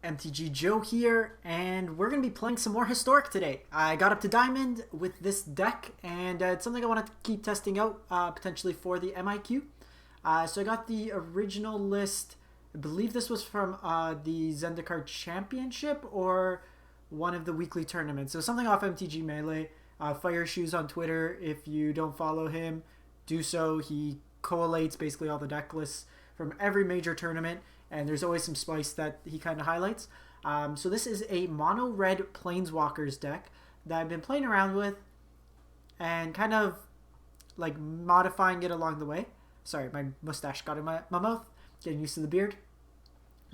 MTG Joe here, and we're going to be playing some more Historic today. I got up to Diamond with this deck, and it's something I want to keep testing out, potentially for the MIQ. So I got the original list. I believe this was from the Zendikar Championship or one of the weekly tournaments. So something off MTG Melee. Fire Shoes on Twitter. If you don't follow him, do so. He collates basically all the deck lists from every major tournament, and there's always some spice that he kind of highlights. So this is a mono red Planeswalkers deck that I've been playing around with and kind of like modifying it along the way. Sorry, my mustache got in my mouth. Getting used to the beard.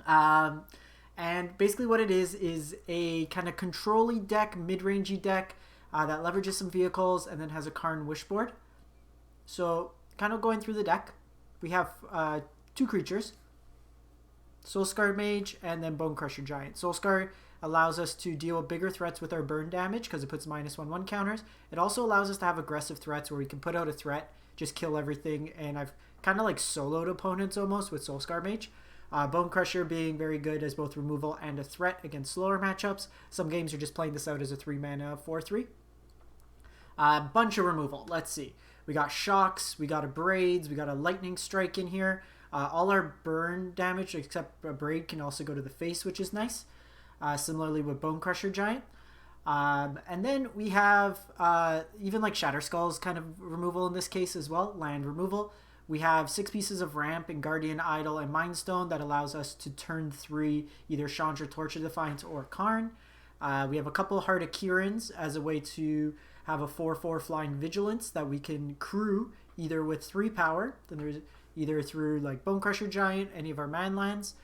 And basically what it is a kind of control-y deck, mid-rangey deck that leverages some vehicles and then has a Karn Wishboard. So kind of going through the deck, we have two creatures, Soulscar Mage and then Bone Crusher Giant. Soulscar allows us to deal with bigger threats with our burn damage because it puts -1/1 counters. It also allows us to have aggressive threats where we can put out a threat, just kill everything, and I've kind of like soloed opponents almost with Soulscar Mage. Bone Crusher being very good as both removal and a threat against slower matchups. Some games are just playing this out as a 3-mana 4/3. Bunch of removal. Let's see. We got Shocks, we got a Braids, we got a Lightning Strike in here. All our burn damage, except a Braid, can also go to the face, which is nice. Similarly with Bone Crusher Giant. And then we have even like Shatter Skull's kind of removal in this case as well, land removal. We have 6 pieces of ramp in Guardian Idol and Mind Stone that allows us to turn 3 either Chandra, Torch of Defiance, or Karn. We have a couple Heart of Kirans as a way to have a 4/4 Flying Vigilance that we can crew either with 3 power, then there's either through like Bone Crusher Giant, any of our man lands,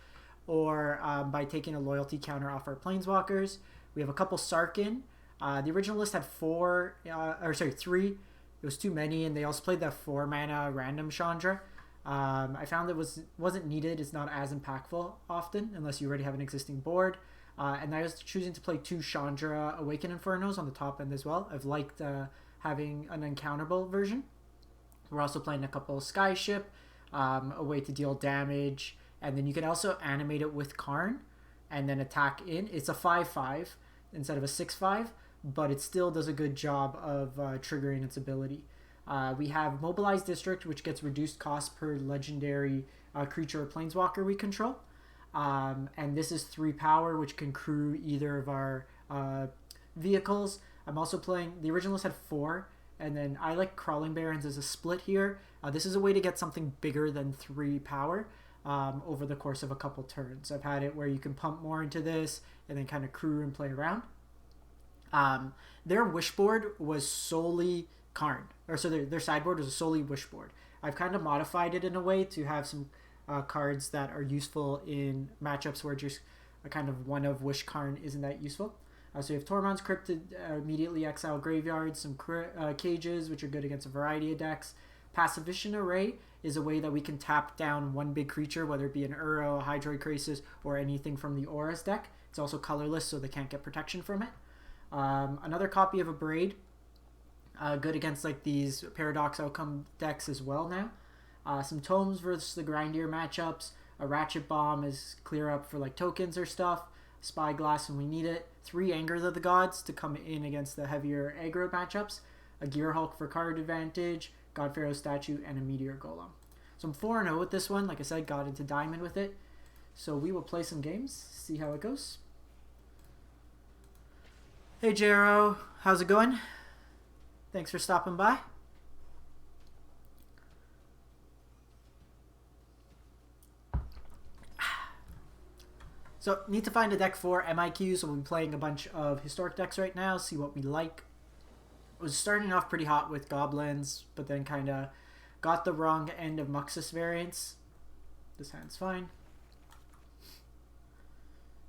or by taking a loyalty counter off our Planeswalkers. We have a couple Sarkin. The original list had 3. It was too many, and they also played that 4-mana random Chandra. I found it wasn't needed. It's not as impactful often unless you already have an existing board. And I was choosing to play 2 Chandra Awaken Infernos on the top end as well. I've liked having an uncountable version. We're also playing a couple Skyship, a way to deal damage, and then you can also animate it with Karn and then attack in. It's a 5/5 instead of a 6/5, but it still does a good job of triggering its ability. We have Mobilized District, which gets reduced cost per legendary creature or planeswalker we control. And this is 3 power, which can crew either of our vehicles. I'm also playing, the original list had 4, and then I like Crawling Barons as a split here. This is a way to get something bigger than 3 power over the course of a couple turns. I've had it where you can pump more into this and then kind of crew and play around. Their Wishboard was solely Karn, or so their sideboard was solely Wishboard. I've kind of modified it in a way to have some cards that are useful in matchups where just a kind of one of Wish Karn isn't that useful. So you have Tormund's Crypt to immediately exile graveyards, some cages, which are good against a variety of decks. Passivation Array is a way that we can tap down one big creature, whether it be an Uro, a Hydroid Krasis, or anything from the Auras deck. It's also colorless, so they can't get protection from it. Another copy of a Braid, good against like these Paradox Outcome decks as well now. Some Tomes versus the grindier matchups. A Ratchet Bomb is clear up for like tokens or stuff. Spyglass when we need it. 3 Anger of the Gods to come in against the heavier aggro matchups. A Gear Hulk for card advantage. God Pharaoh Statue, and a Meteor Golem. So I'm 4-0 with this one. Like I said, got into Diamond with it. So we will play some games, see how it goes. Hey Jero, how's it going? Thanks for stopping by. So, need to find a deck for MIQ, so we'll be playing a bunch of Historic decks right now, see what we like. I was starting off pretty hot with Goblins, but then kind of got the wrong end of Muxus variants. This hand's fine.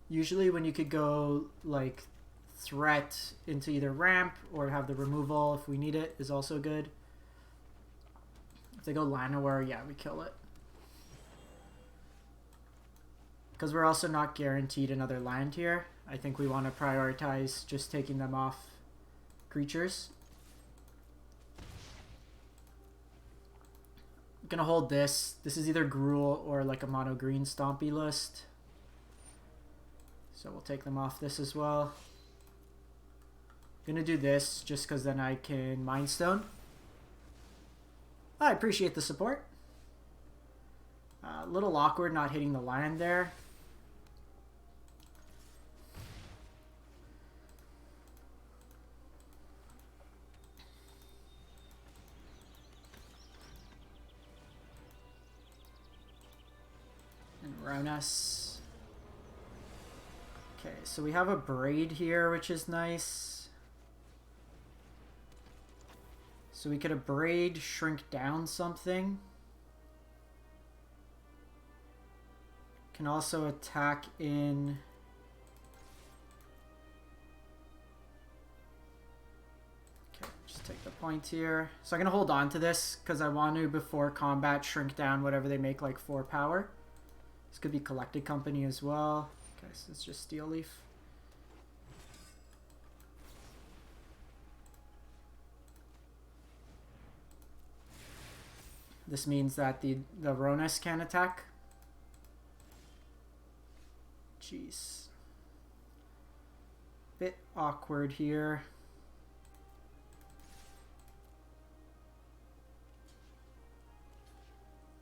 Usually when you could go, like, threat into either ramp or have the removal if we need it is also good. If they go Llanowar, yeah, we kill it. Because we're also not guaranteed another land here. I think we want to prioritize just taking them off creatures. I'm gonna hold this. This is either Gruul or like a mono green stompy list. So we'll take them off this as well. Gonna do this just because then I can Mind Stone. I appreciate the support. A little awkward not hitting the land there. And Ronas. Okay, so we have a Braid here, which is nice. So we could Braid, shrink down something. Can also attack in... Okay, just take the point here. So I'm going to hold on to this because I want to, before combat, shrink down whatever they make like 4 power. This could be Collected Company as well. Okay, so it's just Steel Leaf. This means that the Ronas can attack. Jeez. Bit awkward here.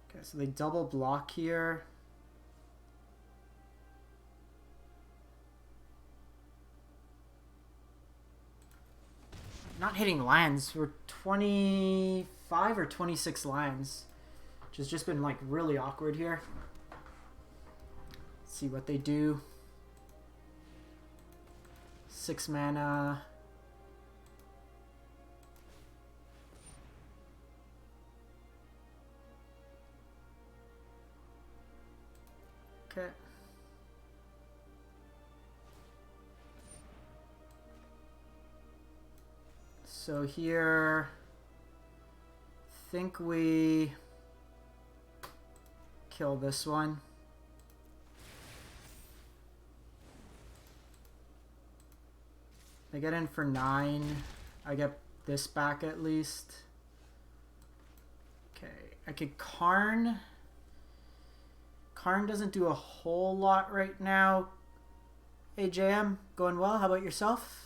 Okay, so they double block here. Not hitting lands. We're 25 or 26 lands, which has just been like really awkward here. Let's see what they do. 6 mana. Okay. So here, I think we kill this one. They get in for 9. I get this back at least. Okay, I could Karn. Karn doesn't do a whole lot right now. Hey JM, going well? How about yourself?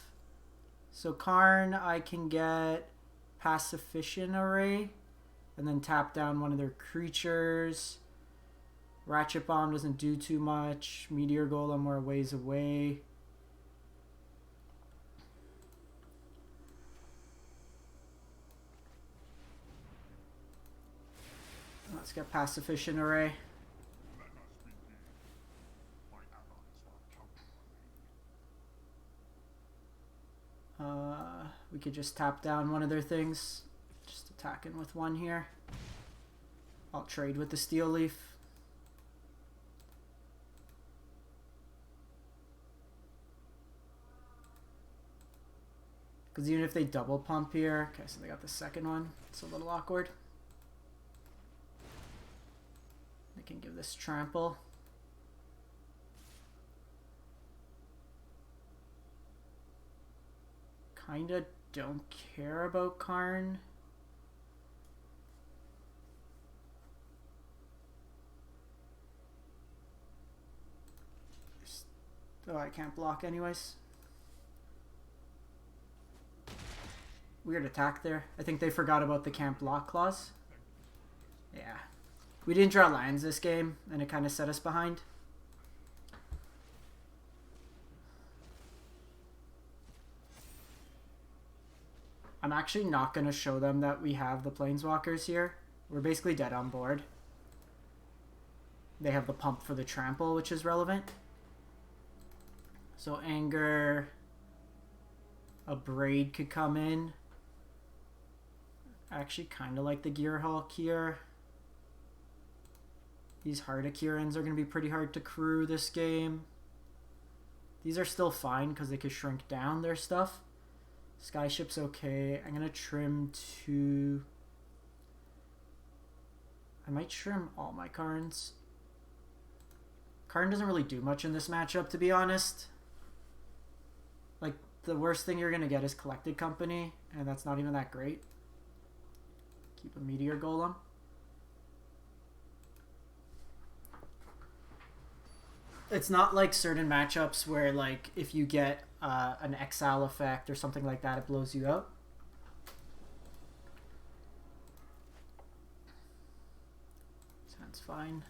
So Karn, I can get Pacifician Array and then tap down one of their creatures. Ratchet Bomb doesn't do too much. Meteor Golem, we're a ways away. Let's get Pacifician Array. We could just tap down one of their things. Just attacking with one here. I'll trade with the Steel Leaf. Because even if they double pump here... Okay, so they got the second one. It's a little awkward. They can give this trample. Kinda don't care about Karn. Oh, I can't block anyways. Weird attack there. I think they forgot about the can't block clause. Yeah. We didn't draw lands this game, and it kind of set us behind. I'm actually not going to show them that we have the Planeswalkers here. We're basically dead on board. They have the pump for the trample, which is relevant. So Anger, a Braid could come in. I actually kind of like the Gearhulk here. These Hardakirans are going to be pretty hard to crew this game. These are still fine because they could shrink down their stuff. Skyship's okay. I'm going to trim 2. I might trim all my Karns. Karn doesn't really do much in this matchup, to be honest. Like, the worst thing you're going to get is Collected Company, and that's not even that great. Keep a Meteor Golem. It's not like certain matchups where, like, if you get an exile effect or something like that, it blows you out. Sounds fine.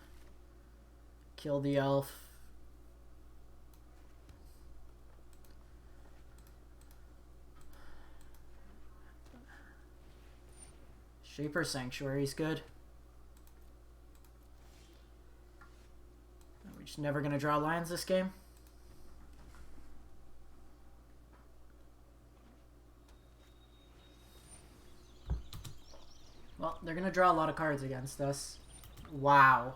Kill the elf. Shaper Sanctuary is good. We're just never going to draw lands this game. Well, they're going to draw a lot of cards against us. Wow.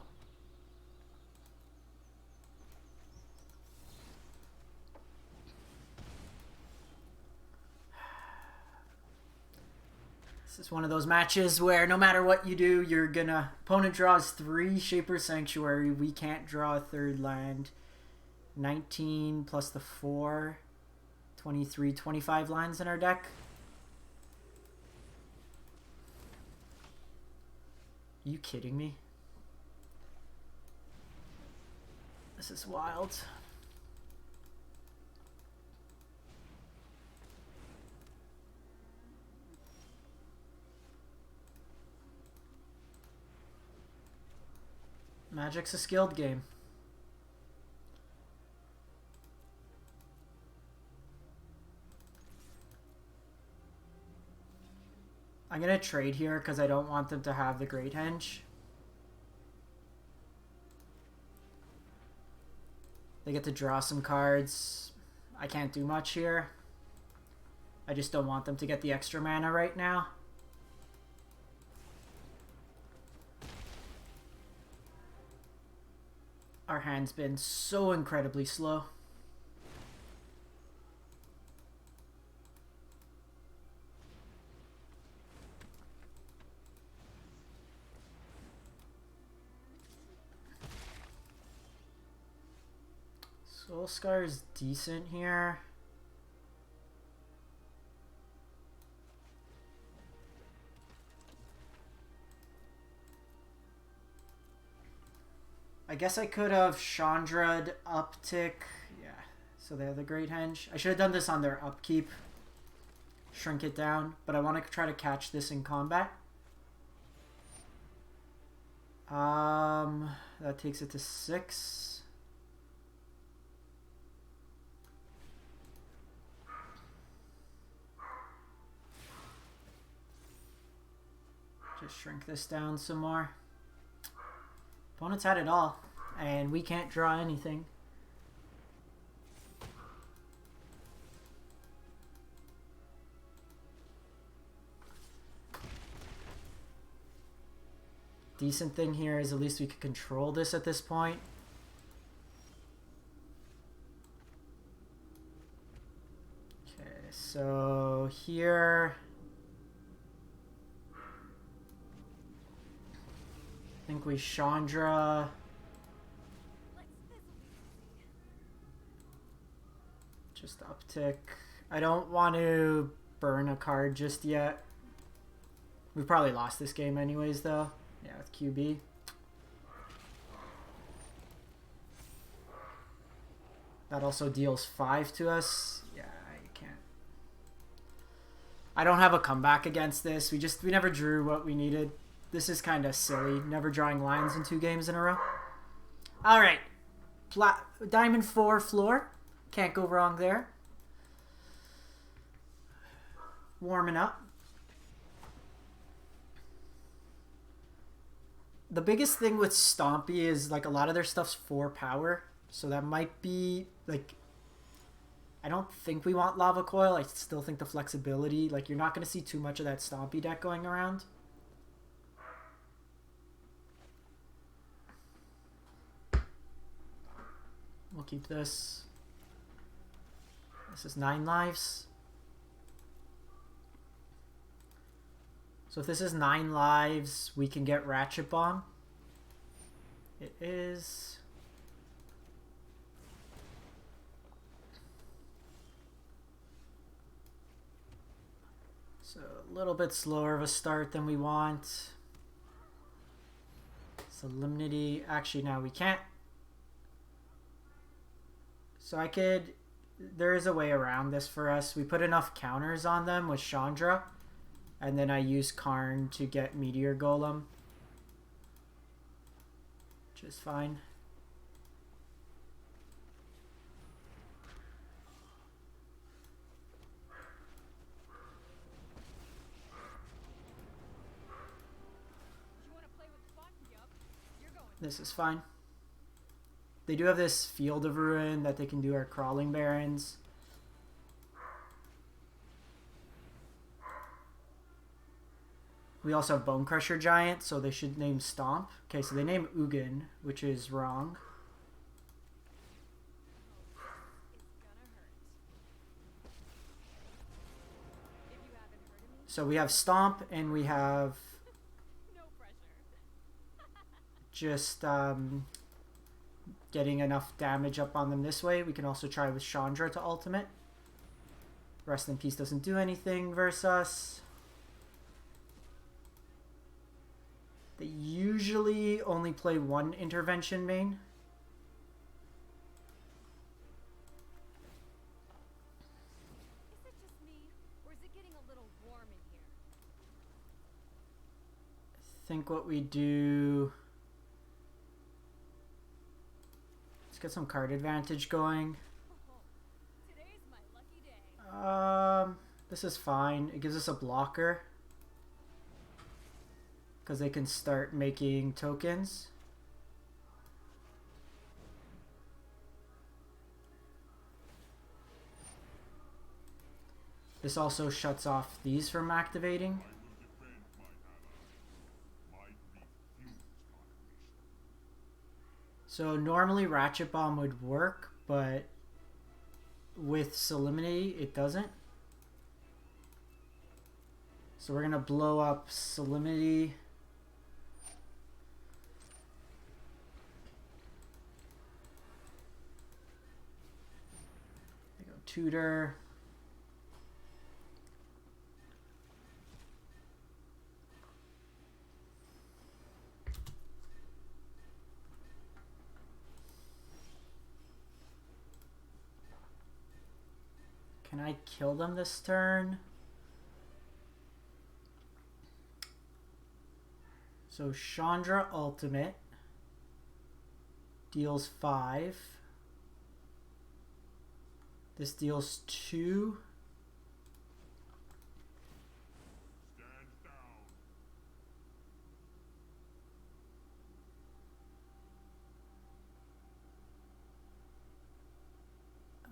This is one of those matches where no matter what you do, you're gonna... Opponent draws 3 Shaper Sanctuary. We can't draw a third land. 19 plus the 4. 23, 25 lands in our deck. Are you kidding me? This is wild. Magic's a skilled game. I'm going to trade here because I don't want them to have the Great Henge. They get to draw some cards. I can't do much here. I just don't want them to get the extra mana right now. Our hand's been so incredibly slow. Soulscar is decent here. I guess I could have Chandra'd uptick. Yeah, so they have the Great Henge. I should have done this on their upkeep. Shrink it down, but I want to try to catch this in combat. That takes it to 6. Just shrink this down some more. Opponents had it all, and we can't draw anything. Decent thing here is at least we could control this at this point. Okay, so here... I think we Chandra. Just uptick. I don't want to burn a card just yet. We've probably lost this game anyways, though. Yeah, with QB. That also deals 5 to us. Yeah, I can't. I don't have a comeback against this. We never drew what we needed. This is kind of silly, never drawing lines in 2 games in a row. All right. Diamond 4 floor. Can't go wrong there. Warming up. The biggest thing with Stompy is, like, a lot of their stuff's 4 power. So that might be, like... I don't think we want Lava Coil. I still think the flexibility... Like, you're not going to see too much of that Stompy deck going around. We'll keep this. This is 9 lives. So if this is 9 lives, we can get Ratchet Bomb. It is. So a little bit slower of a start than we want. Solemnity. Actually, now we can't. So I could... There is a way around this for us. We put enough counters on them with Chandra. And then I use Karn to get Meteor Golem. Which is fine. This is fine. They do have this Field of Ruin that they can do our Crawling Barons. We also have Bone Crusher Giant, so they should name Stomp. Okay, so they name Ugin, which is wrong. So we have Stomp, and we have just getting enough damage up on them this way. We can also try with Chandra to ultimate. Rest in Peace doesn't do anything versus us. They usually only play one intervention main. Is it just me, or is it getting a little warm in here? I think what we do... Let's get some card advantage going. Today's my lucky day. This is fine. It gives us a blocker. Because they can start making tokens. This also shuts off these from activating. So normally Ratchet Bomb would work, but with Solemnity it doesn't. So we're gonna blow up Solemnity. There you go, Tutor. Can I kill them this turn? So Chandra Ultimate deals 5. This deals 2.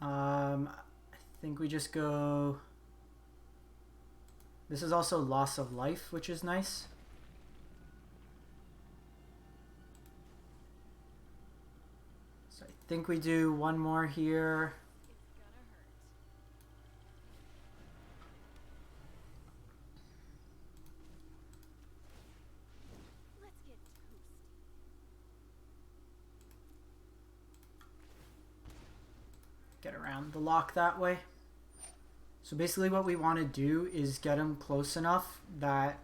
I think we just go... This is also Loss of Life, which is nice. So I think we do one more here. Let's get toasty. Get around the lock that way. So basically what we want to do is get them close enough that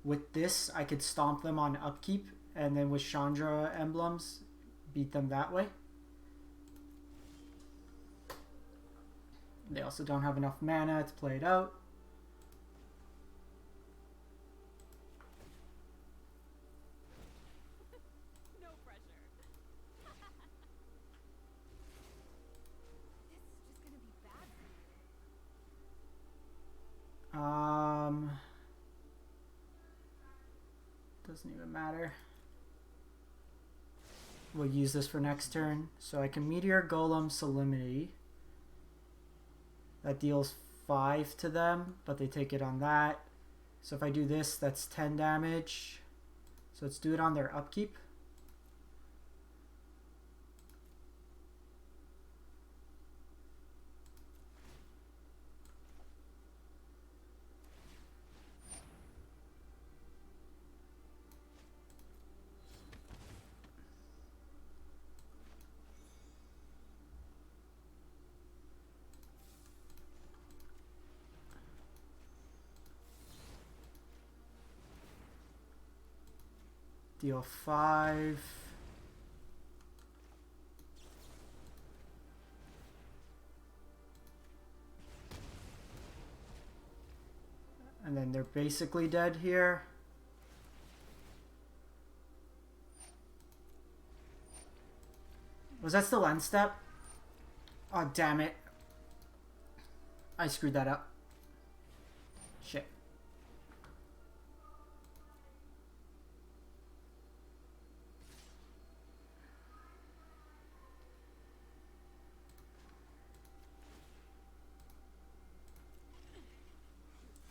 with this I could stomp them on upkeep, and then with Chandra emblems beat them that way. They also don't have enough mana to play it out. No pressure. This is just gonna be bad for you. Doesn't even matter. We'll use this for next turn. So I can Meteor Golem Solemnity. That deals 5 to them, but they take it on that. So if I do this, that's 10 damage. So let's do it on their upkeep. Deal 5. And then they're basically dead here. Was that still end step? Oh, damn it. I screwed that up. Shit.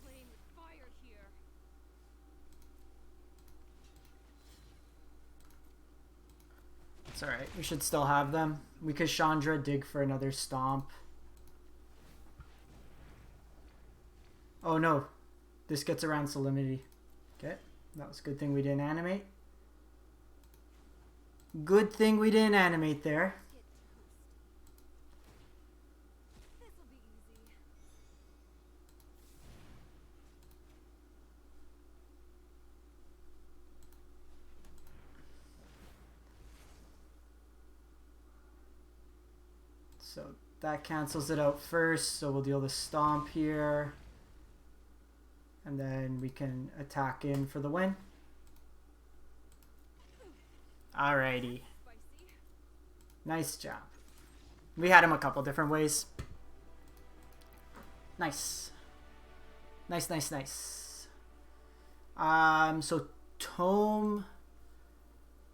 Playing with fire here. It's alright. We should still have them. We could Chandra dig for another stomp. Oh no. This gets around Salinity. Okay. That was a good thing we didn't animate. Good thing we didn't animate there. This'll be easy. So that cancels it out first. So we'll deal the stomp here. And then we can attack in for the win. Alrighty. Spicy. Nice job. We had him a couple different ways. Nice. Nice, nice, nice. So Tome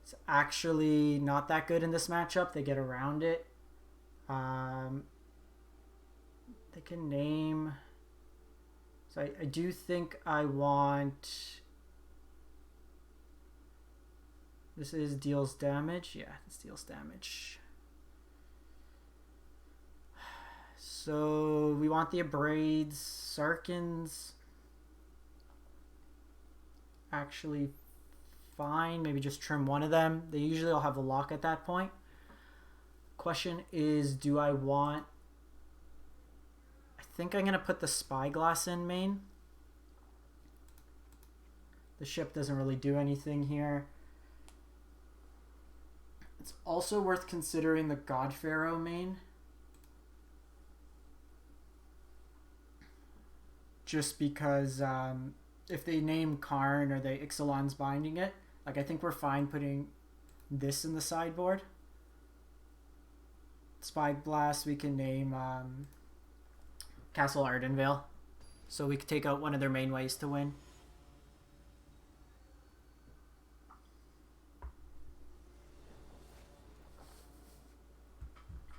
is actually not that good in this matchup. They get around it. They can name... So I do think I want... This is deals damage. Yeah, this deals damage. So we want the Abrades. Sarkins. Actually fine. Maybe just trim one of them. They usually all have a lock at that point. Question is, do I want... I think I'm going to put the Spyglass in main. The ship doesn't really do anything here. It's also worth considering the God Pharaoh main. Just because if they name Karn or they Ixalan's binding it, like I think we're fine putting this in the sideboard. Spyglass we can name Castle Ardenvale. So we could take out one of their main ways to win.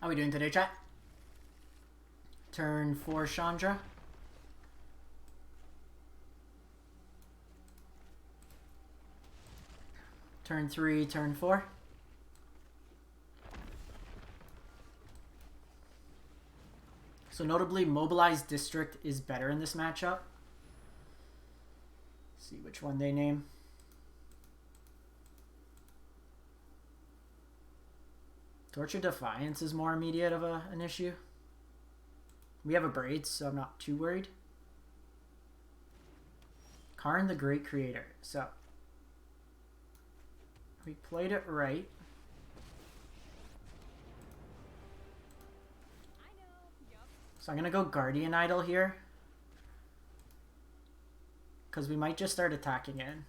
How are we doing today, chat? Turn 4, Chandra. Turn 3, turn 4. So notably, Mobilized District is better in this matchup. Let's see which one they name. Torture Defiance is more immediate of an issue. We have a Braids, so I'm not too worried. Karn the Great Creator. So we played it right. I know. Yup. So I'm going to go Guardian Idol here. Because we might just start attacking in.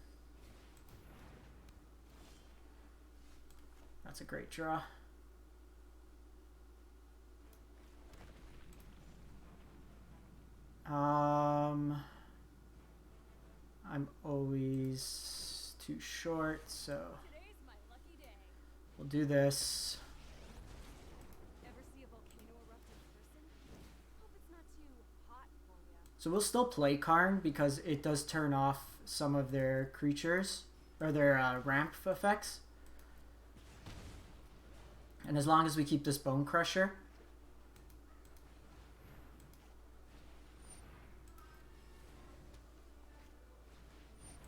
That's a great draw. I'm always too short, so Today's my lucky day. we'll do this. Ever see a volcano erupt in person? Hope it's not too hot for ya. So we'll still play Karn because it does turn off some of their creatures or their ramp effects. And as long as we keep this Bone Crusher.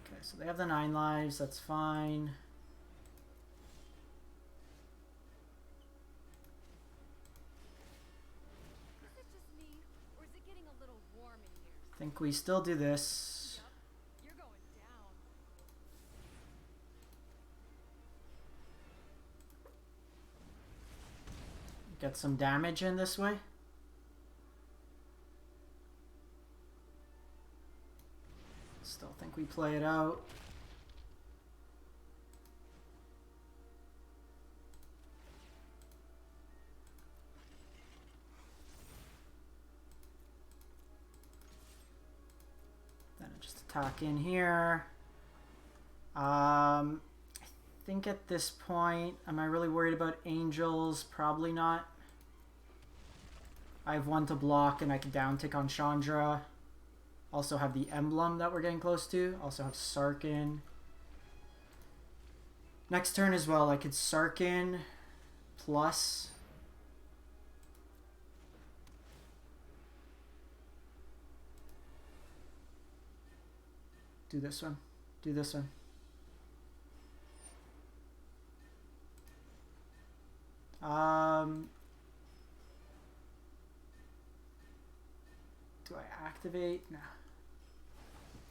Okay, so they have the 9 lives, that's fine. Is it just me, or is it getting a little warm in here? I think we still do this. Yup. You're going down. Get some damage in this way. we play it out. Then I just attack in here. I think at this point, am I really worried about angels? Probably not. I have one to block and I can down tick on Chandra. Also have the emblem that we're getting close to. Also have Sarkin. Next turn as well, I could Sarkin plus. Do this one. Do this one. Do I activate? No.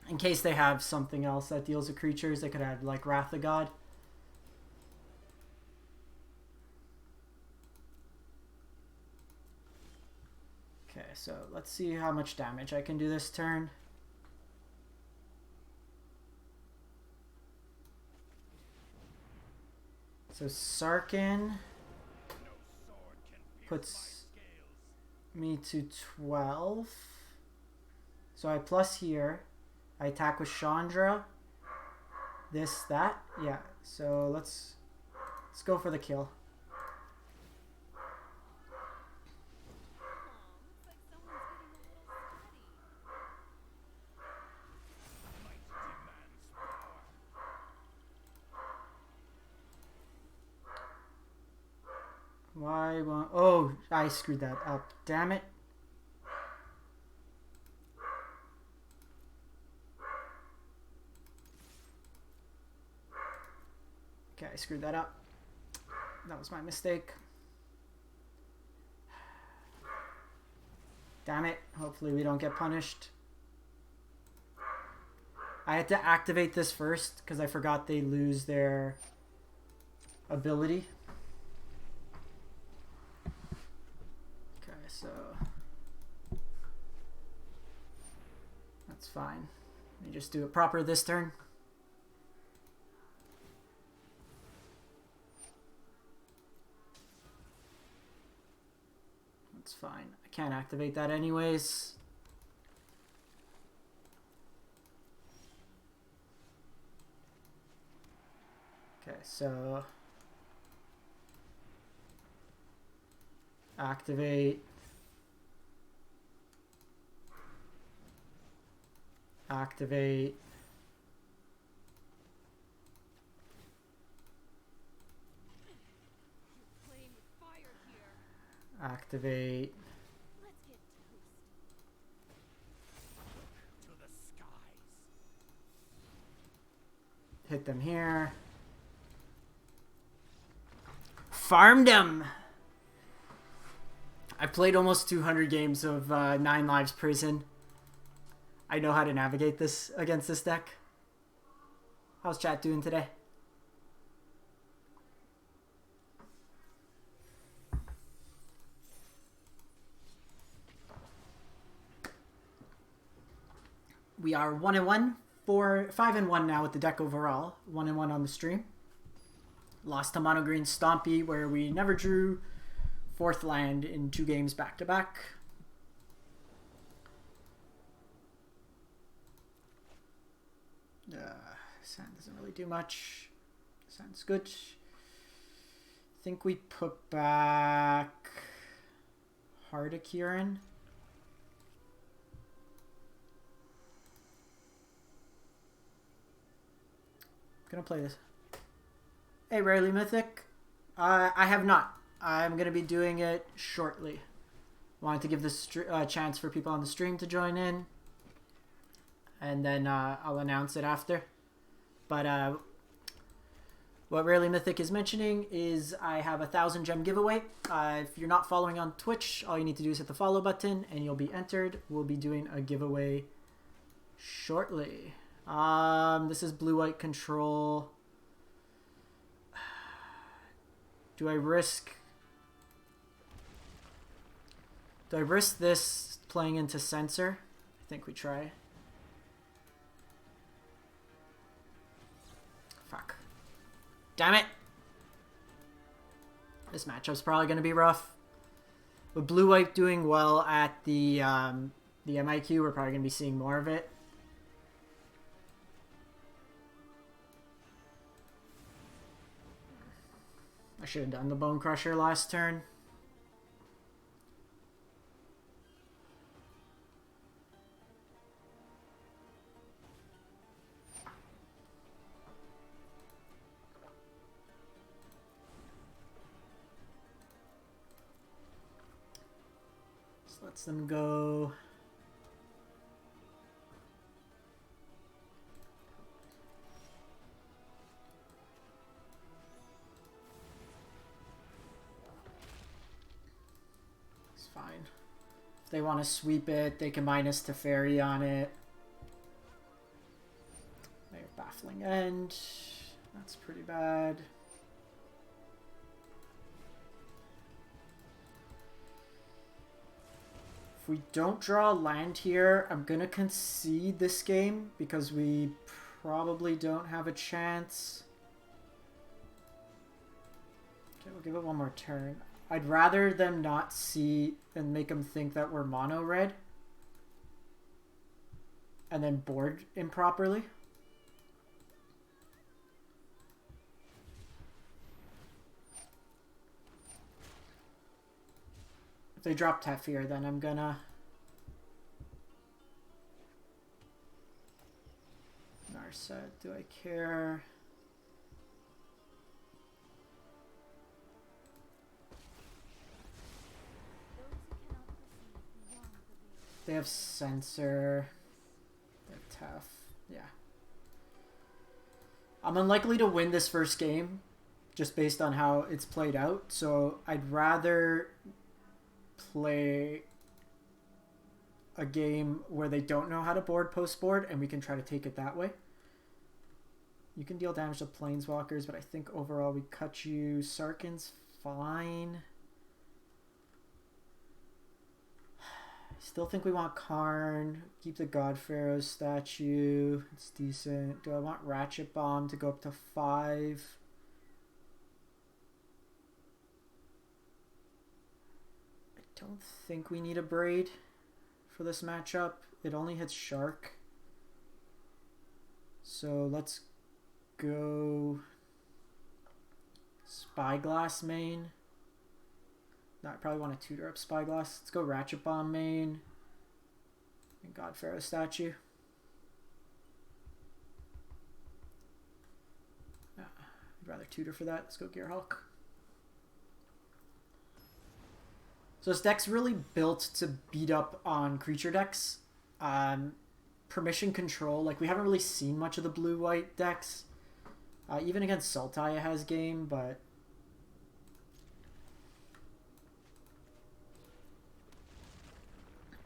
In case they have something else that deals with creatures, they could have like Wrath of God. Okay, so let's see how much damage I can do this turn. So Sarkin puts me to 12. So I plus here. I attack with Chandra. This, that. Yeah. So let's go for the kill. Why won't... Oh, I screwed that up. Damn it. Okay, I screwed that up. That was my mistake. Damn it. Hopefully we don't get punished. I had to activate this first because I forgot they lose their ability. So that's fine. Let me just do it proper this turn. That's fine. I can't activate that anyways. Okay, so activate. Activate. Playing with fire here. Activate. Let's get toast. To the skies. Hit them here. Farmed them. I played almost 200 games of 9 Lives Prison. I know how to navigate this against this deck. How's chat doing today? We are 1-1, 5-1 now with the deck overall. 1-1 on the stream. Lost to Mono Green Stompy, where we never drew 4th land in 2 games back to back. Sand doesn't really do much. Sand's good. I think we put back Hardikiran. Gonna play this. Hey, Rarely Mythic. I have not. I'm gonna be doing it shortly. Wanted to give this chance for people on the stream to join in, and then I'll announce it after. But what Rarely Mythic is mentioning is I have a 1,000 gem giveaway. If you're not following on Twitch, all you need to do is hit the follow button and you'll be entered. We'll be doing a giveaway shortly. This is blue-white control. Do I risk this playing into Censor? I think we try. Damn it! This matchup's probably going to be rough. With blue-white doing well at the MIQ, we're probably going to be seeing more of it. I should have done the Bone Crusher last turn. Just lets them go. Fine. If they want to sweep it, they can minus Teferi on it. They have Baffling End. That's pretty bad. If we don't draw a land here, I'm going to concede this game because we probably don't have a chance. Okay, we'll give it one more turn. I'd rather them not see and make them think that we're mono red and then board improperly. If they drop Tefir, then I'm gonna Narset. Do I care? They have Censor. They have Tough. Yeah. I'm unlikely to win this first game just based on how it's played out. So I'd rather play a game where they don't know how to board post board and we can try to take it that way. You can deal damage to Planeswalkers, but I think overall we cut you. Sarkhan's fine. Still think we want Karn. Keep the God Pharaoh statue. It's decent. Do I want Ratchet Bomb to go up to 5? I don't think we need a Braid for this matchup. It only hits Shark. So let's go Spyglass main. No, I probably want to tutor up Spyglass. Let's go Ratchet Bomb main. And God Pharaoh statue. No, I'd rather tutor for that. Let's go Gearhulk. So this deck's really built to beat up on creature decks. Permission control. Like, we haven't really seen much of the blue-white decks. Even against Sultai it has game, but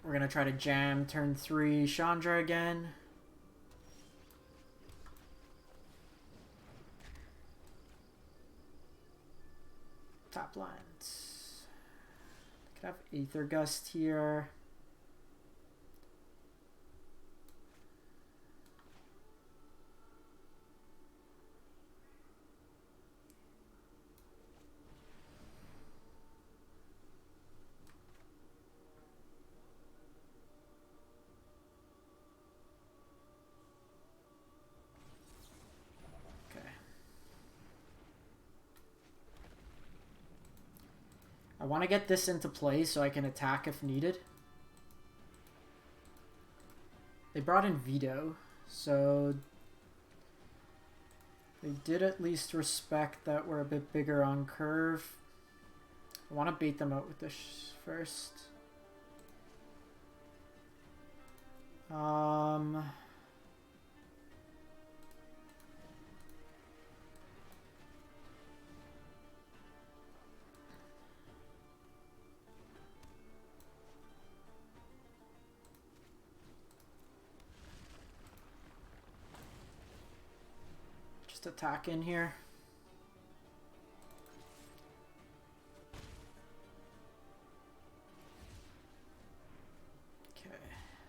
we're going to try to jam turn 3 Chandra again. Top lines. Could have Aether Gust here. I want to get this into play so I can attack if needed. They brought in Veto, so they did at least respect that we're a bit bigger on curve. I want to bait them out with this first. Attack in here. Okay,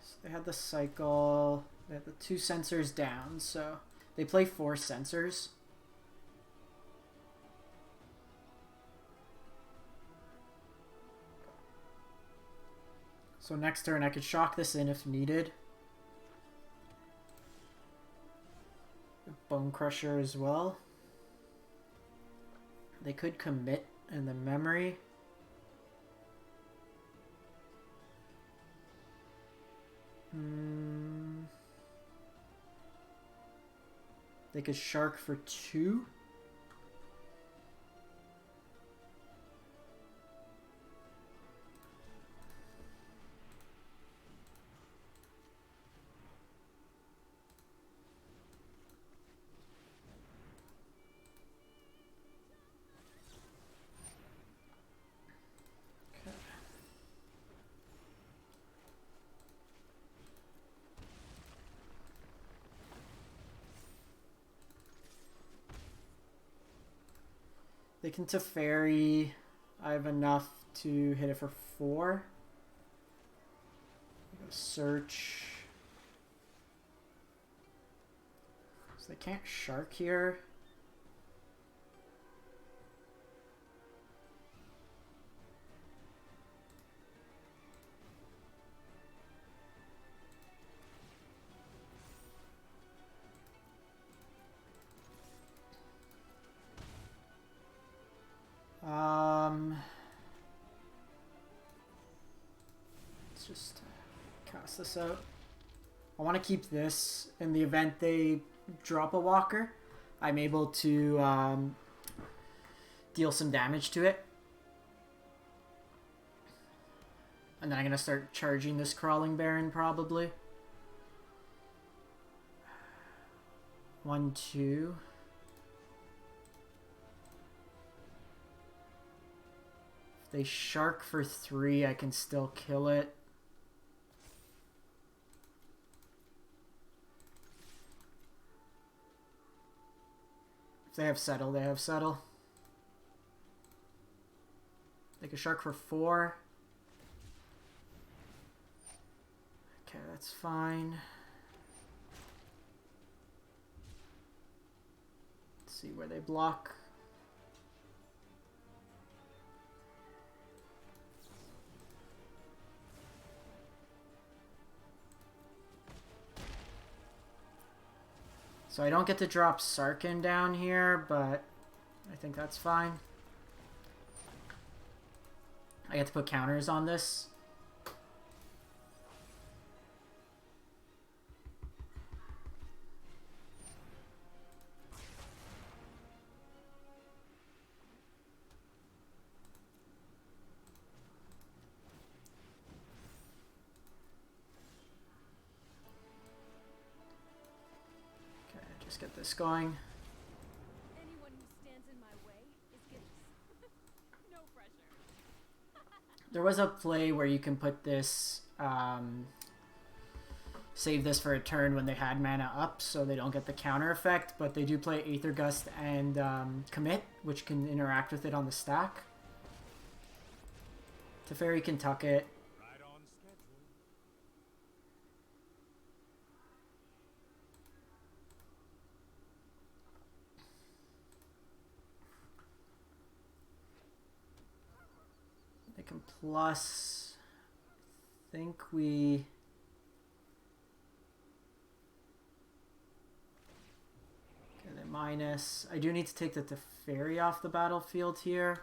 so they had the cycle. They had the 2 sensors down, so they play 4 sensors. So next turn I could shock this in if needed. Bone Crusher as well. They could commit in the memory. They could shark for 2. They can Teferi. I have enough to hit it for 4. Search. So they can't shark here. Let's just cast this out. I want to keep this in the event they drop a walker. I'm able to deal some damage to it. And then I'm going to start charging this Crawling Baron probably. 1, 2. If they shark for 3, I can still kill it. If they have Settle, they have Settle. They can shark for 4. Okay, that's fine. Let's see where they block. So I don't get to drop Sarkin down here, but I think that's fine. I get to put counters on this. Just get this going. Anyone who stands in my way is getting no pressure. There was a play where you can put this, save this for a turn when they had mana up, so they don't get the counter effect, but they do play Aether Gust and Commit, which can interact with it on the stack. Teferi can tuck it. They can plus, I think we, okay, they minus. I do need to take the Teferi off the battlefield here.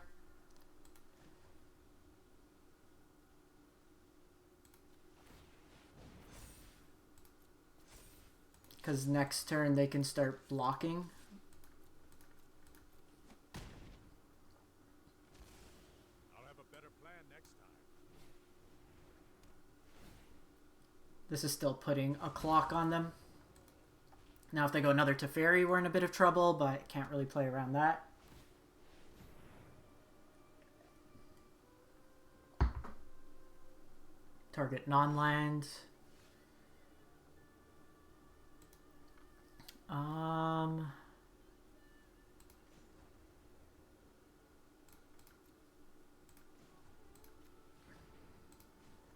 Because next turn they can start blocking. This is still putting a clock on them. Now if they go another Teferi, we're in a bit of trouble, but can't really play around that. Target non-land. I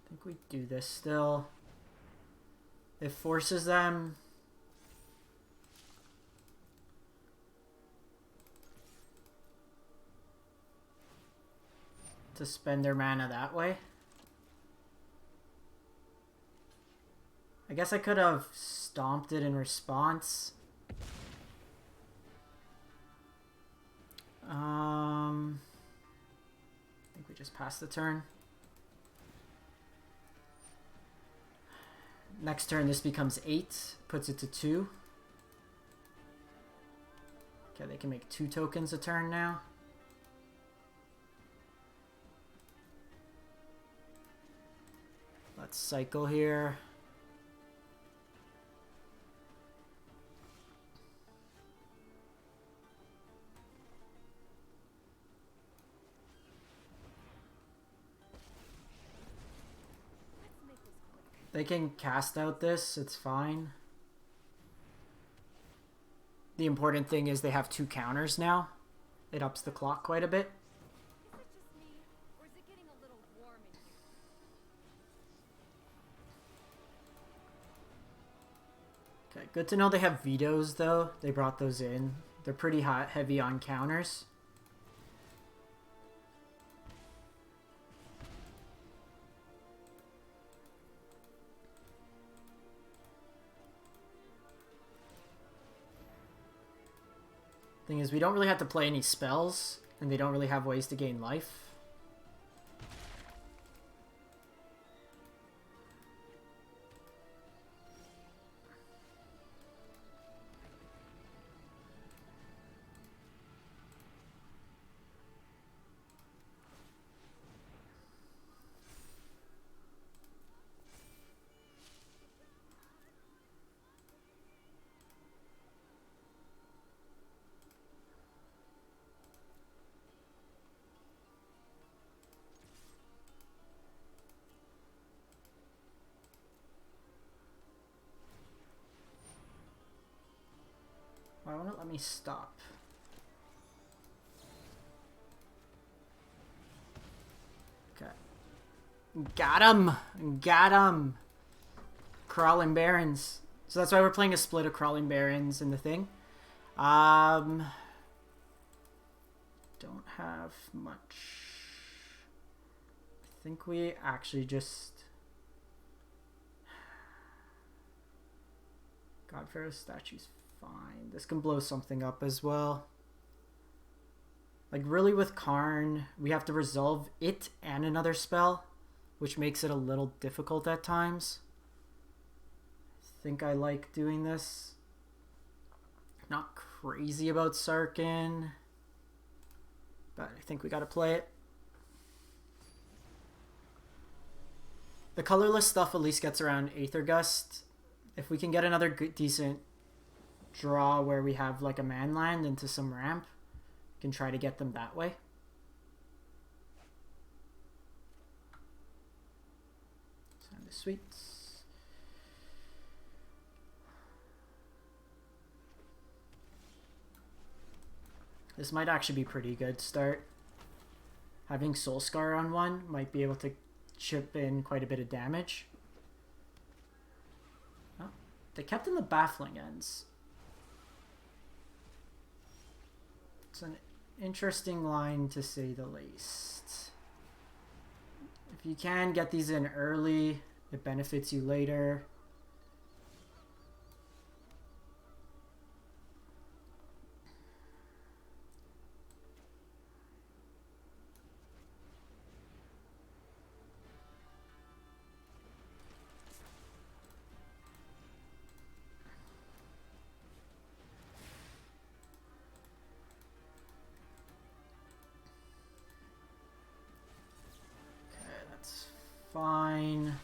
think we do this still. It forces them to spend their mana that way. I guess I could have stomped it in response. I think we just passed the turn. Next turn, this becomes 8, puts it to 2. Okay, they can make 2 tokens a turn now. Let's cycle here. They can cast out this, it's fine. The important thing is they have 2 counters now. It ups the clock quite a bit. Is it just me, or is it getting a little warm in here? Okay, good to know they have vetoes though. They brought those in. They're pretty hot, heavy on counters. Thing is, we don't really have to play any spells, and they don't really have ways to gain life. Why won't it let me stop? Okay. Got him! Got him! Crawling Barons. So that's why we're playing a split of Crawling Barons in the thing. Don't have much. I think we actually just... God Pharaoh's statue's fine. This can blow something up as well. Like, really with Karn, we have to resolve it and another spell, which makes it a little difficult at times. I think I like doing this. Not crazy about Sarkin, but I think we gotta play it. The colorless stuff at least gets around Aether Gust. If we can get another good, decent draw where we have like a man land into some ramp, we can try to get them that way. Send the sweets. This might actually be pretty good start. Having Soul Scar on one might be able to chip in quite a bit of damage. Oh, they kept in the Baffling Ends. It's an interesting line to say the least. If you can get these in early, it benefits you later. Fine.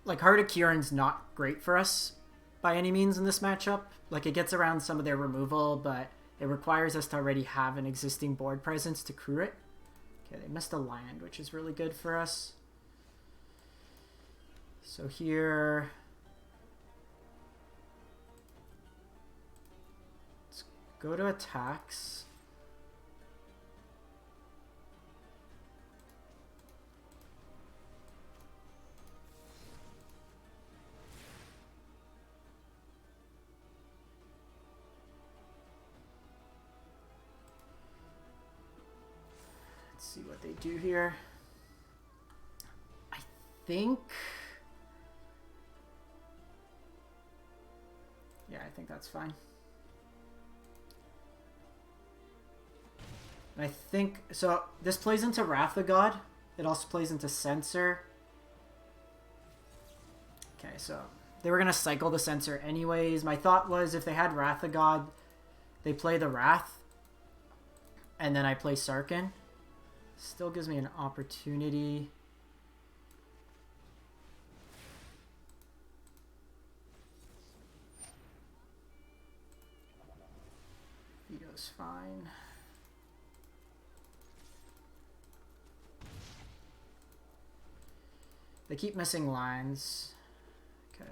Like, Heart of Kieran's not great for us by any means in this matchup. Like, it gets around some of their removal, but it requires us to already have an existing board presence to crew it. Okay, they missed a land, which is really good for us. So here... let's go to attacks. See what they do here. I think... Yeah, I think that's fine. And I think... So, this plays into Wrath of God. It also plays into Censor. Okay, so... They were going to cycle the Censor anyways. My thought was if they had Wrath of God, they play the Wrath. And then I play Sarkin. Still gives me an opportunity. Veto's fine. They keep missing lines. Okay.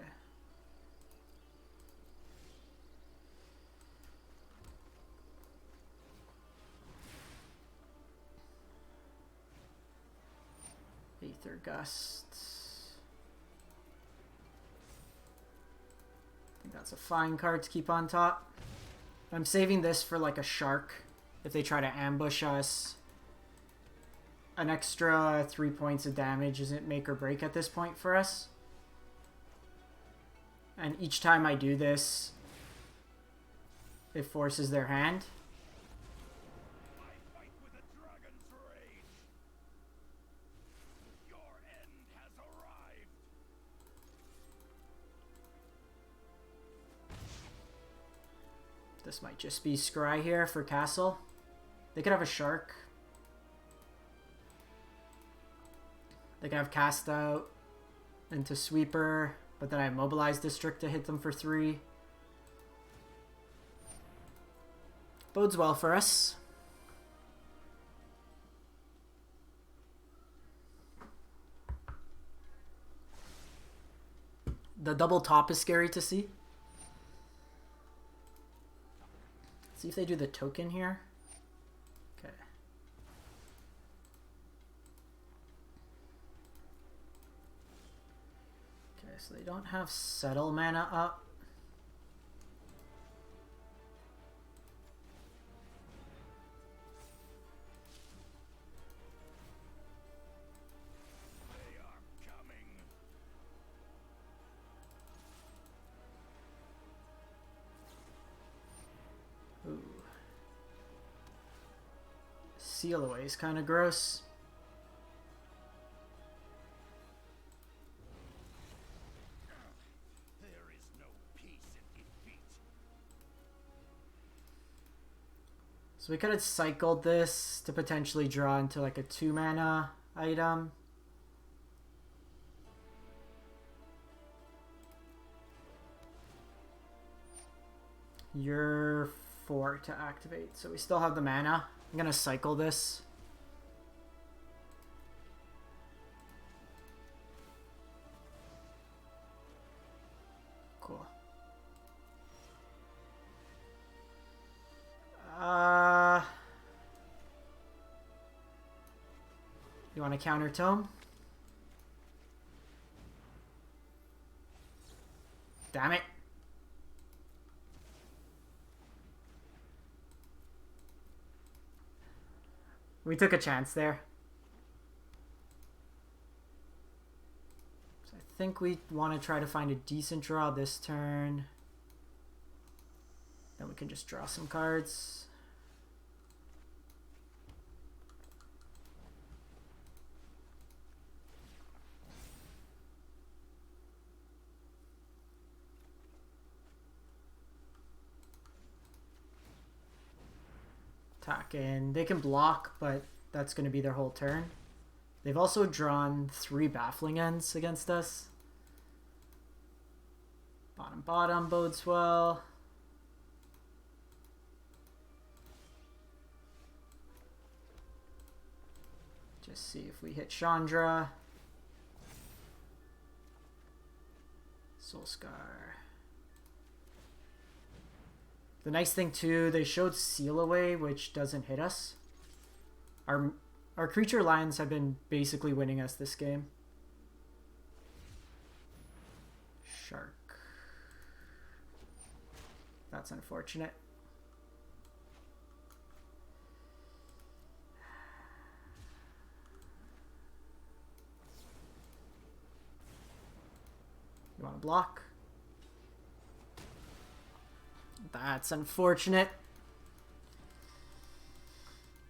Aether Gust. I think that's a fine card to keep on top. I'm saving this for like a shark if they try to ambush us. An extra 3 points of damage isn't make or break at this point for us. And each time I do this, it forces their hand. This might just be Scry here for Castle. They could have a Shark. They could have Cast Out into Sweeper, but then I have Mobilize District to hit them for 3. Bodes well for us. The double top is scary to see. See if they do the token here. Okay. Okay, so they don't have Settle mana up. They are coming. Ooh. Seal Away is kind of gross. There is no peace in defeat. So we could have cycled this to potentially draw into like a 2 mana item. You're 4 to activate, so we still have the mana. I'm gonna cycle this. Cool. You want to counter Tome? Damn it. We took a chance there. So I think we want to try to find a decent draw this turn. Then we can just draw some cards. Attack, and they can block, but that's going to be their whole turn. They've also drawn 3 Baffling Ends against us. Bottom bodes well. Just see if we hit Chandra. Soulscar. The nice thing too, they showed Seal Away, which doesn't hit us. Our creature lines have been basically winning us this game. Shark. That's unfortunate. block. That's unfortunate.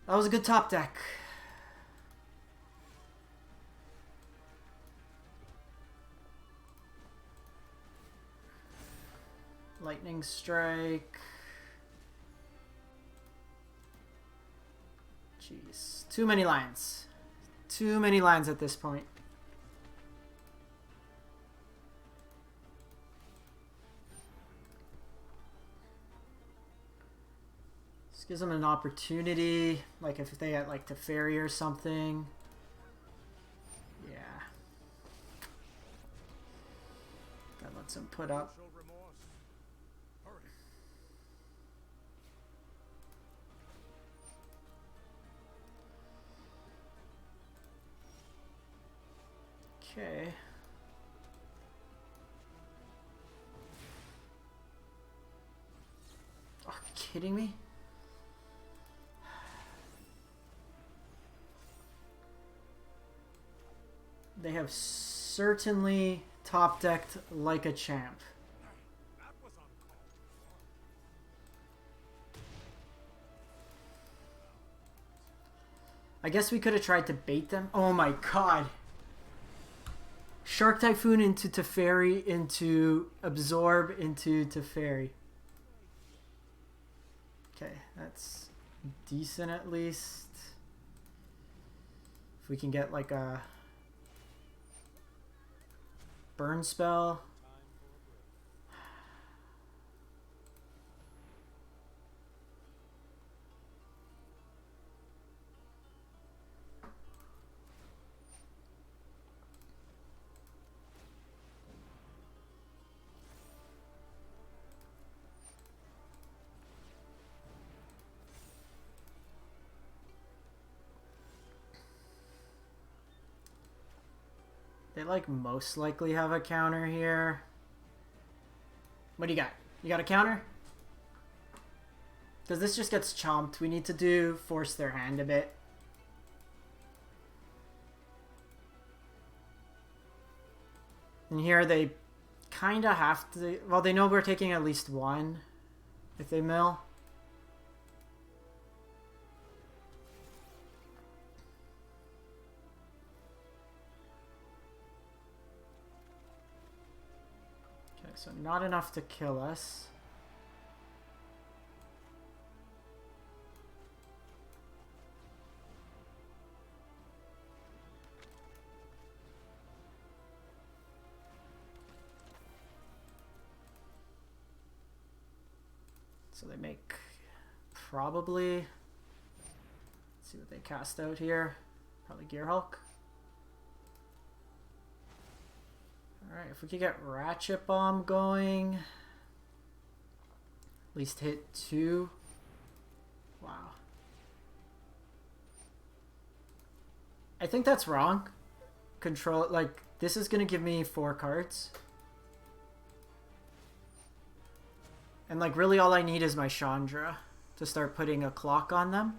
That was a good top deck. Lightning Strike. Jeez. Too many lines. Too many lines at this point. This gives them an opportunity. Like if they had like Teferi or something. Yeah. That lets them put up. Show remorse. Hurry. Okay. Are you kidding me? They have certainly top decked like a champ. That was uncalled I guess we could have tried to bait them. Oh my god. Shark Typhoon into Teferi, into Absorb, into Teferi. Okay, that's decent at least. If we can get like a burn spell. They like most likely have a counter here. What do you got? You got a counter? Because this just gets chomped. We need to force their hand a bit. And here they kind of have to... Well, they know we're taking at least one if they mill. So not enough to kill us. So they make probably, let's see what they cast out here. Probably Gear Hulk. Alright, if we could get Ratchet Bomb going. At least hit 2. Wow. I think that's wrong. Control, like, this is going to give me 4 cards. And, like, really all I need is my Chandra to start putting a clock on them.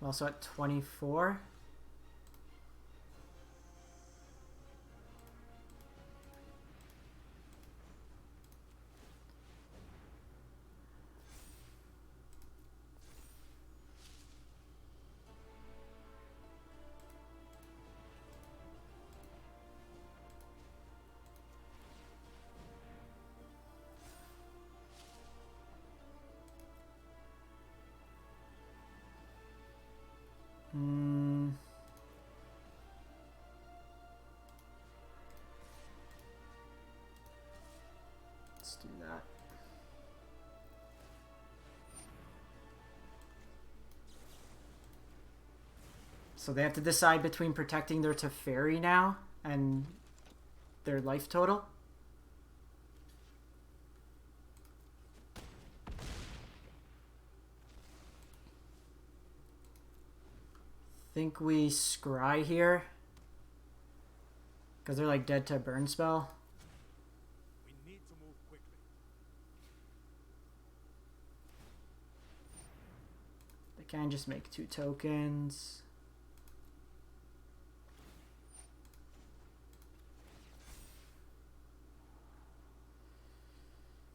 I'm also at 24. Let's do that. So they have to decide between protecting their Teferi now and their life total. Think we scry here because they're like dead to burn spell. We need to move quickly. can just make 2 tokens.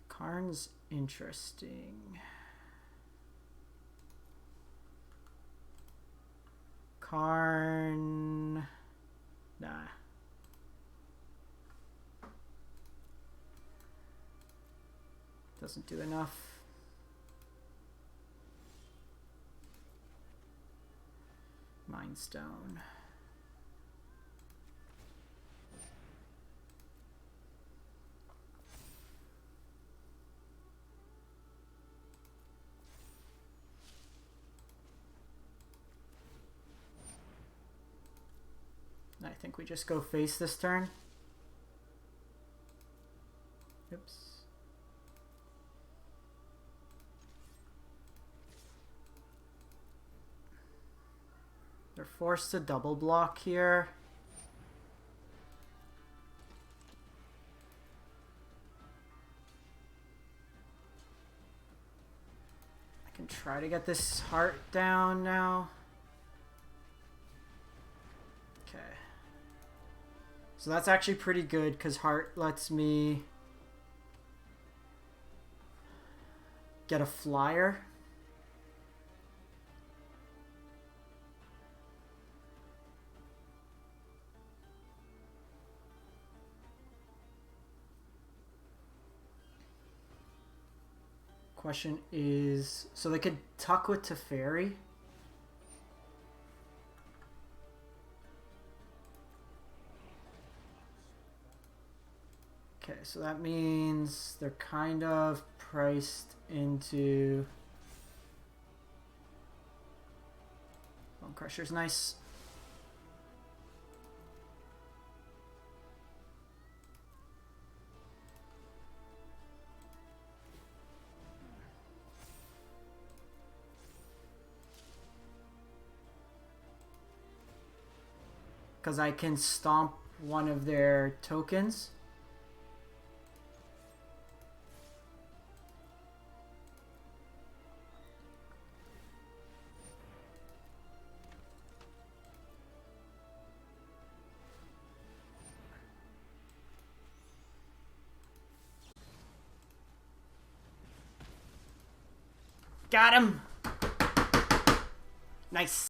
Karn's interesting. Karn... Nah. Doesn't do enough. Mind Stone. I think we just go face this turn. Oops. They're forced to double block here. I can try to get this heart down now. Okay. So that's actually pretty good because heart lets me get a flyer. Question is, so they could Tuckwit to Fairy. Okay, so that means they're kind of priced into... Bone Crusher's nice. Because I can stomp one of their tokens. Got him! Nice.